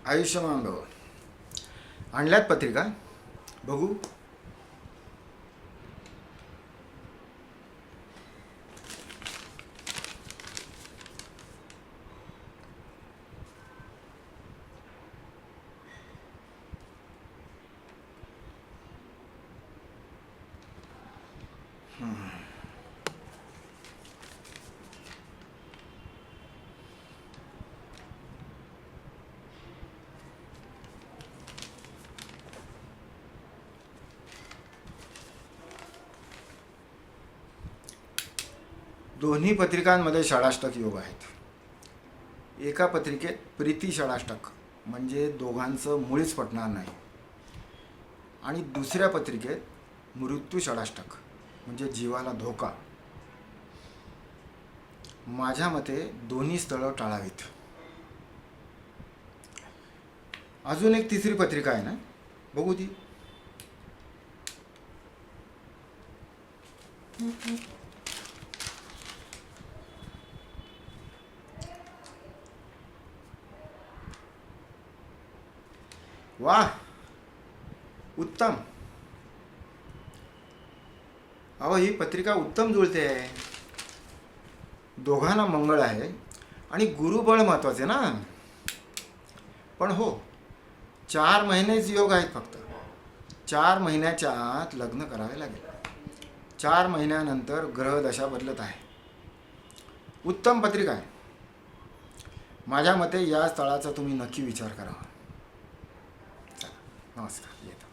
आयुष्यमान भव. आणल्यात पत्रिका बघू. दोन्ही पत्रिकांमध्ये षडाष्टक योग आहेत. एका पत्रिकेत प्रीती षडाष्टक म्हणजे दोघांचं मुळीच पटणार नाही, आणि दुसऱ्या पत्रिकेत मृत्यू षडाष्टक म्हणजे जीवाला धोका. माझ्या मते दोन्ही स्थळं टाळावीत. अजून एक तिसरी पत्रिका आहे ना, बघू ती. वाह, उत्तम. अहो, ही पत्रिका उत्तम जुळते आहे. दोघांना मंगळ आहे आणि गुरुबळ महत्वाचे ना. पण हो, 4 महिनेच योग आहेत फक्त. 4 महिन्याच्या आत लग्न करावे लागेल. 4 महिन्यानंतर ग्रहदशा बदलत आहे. उत्तम पत्रिका आहे. माझ्या मते या स्थळाचा तुम्ही नक्की विचार करा. चला, नमस्कार. येतो.